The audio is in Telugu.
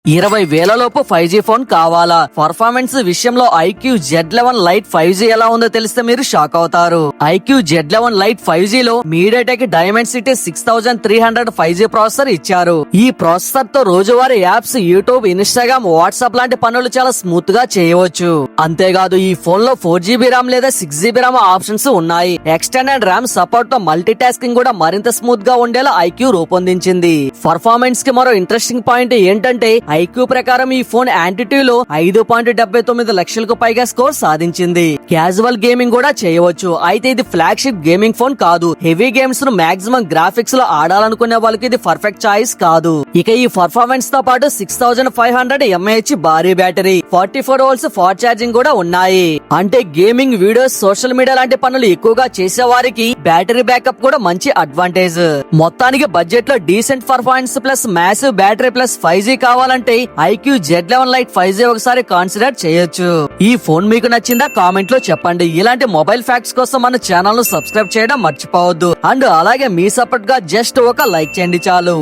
20,000 లోపు 5G ఫోన్ కావాలా? పర్ఫార్మెన్స్ విషయంలో IQ Z11 Lite 5G ఎలా ఉందో తెలిస్తే మీరు షాక్ అవుతారు. IQ Z11 Lite 5G లో MediaTek Dimensity 6300 5G ప్రాసెసర్ ఇచ్చారు. ఈ ప్రాసెసర్ తో రోజువారీ యాప్స్, యూట్యూబ్, ఇన్స్టాగ్రామ్, వాట్సాప్ లాంటి పనులు చాలా స్మూత్ గా చేయవచ్చు. అంతేకాదు ఈ ఫోన్ లో 4GB RAM లేదా 6GB RAM ఆప్షన్స్ ఉన్నాయి. ఎక్స్టెండెడ్ RAM సపోర్ట్ తో మల్టీ టాస్కింగ్ కూడా మరింత స్మూత్ గా ఉండేలా IQ రూపొందించింది. పర్ఫార్మెన్స్ కి మరో ఇంట్రెస్టింగ్ పాయింట్ ఏంటంటే IQ ప్రకారం ఈ ఫోన్ యాంటిట్యూ లో 5.79 లక్షలకు పైగా స్కోర్ సాధించింది. క్యాజువల్ గేమింగ్ కూడా చేయవచ్చు. అయితే ఇది ఫ్లాగ్షిప్ గేమింగ్ ఫోన్ కాదు. హెవీ గేమ్స్ ను మాక్సిమం గ్రాఫిక్స్ లో ఆడాలనుకునే వాళ్ళకి ఇది పర్ఫెక్ట్ చాయిస్ కాదు. ఇక ఈ పర్ఫార్మెన్స్ తో పాటు 6500 mAh భారీ బ్యాటరీ, 44 volts ఫాస్ట్ ఛార్జింగ్ కూడా ఉన్నాయి. అంటే గేమింగ్, వీడియోస్, సోషల్ మీడియా లాంటి పనులు ఎక్కువగా చేసే వారికి బ్యాటరీ బ్యాకప్ కూడా మంచి అడ్వాంటేజ్. మొత్తానికి బడ్జెట్ లో decent performance plus massive battery plus 5G కావాలంటే IQ Z11 Lite 5G ఒకసారి కన్సిడర్ చేయొచ్చు. ఈ ఫోన్ మీకు నచ్చిందా? కామెంట్ లో చెప్పండి. ఇలాంటి మొబైల్ ఫ్యాక్ట్స్ కోసం మన ఛానల్ ను సబ్స్క్రైబ్ చేయడం మర్చిపోవద్దు. అండ్ అలాగే మీ సపోర్ట్ గా జస్ట్ ఒక లైక్ చేయండి చాలు.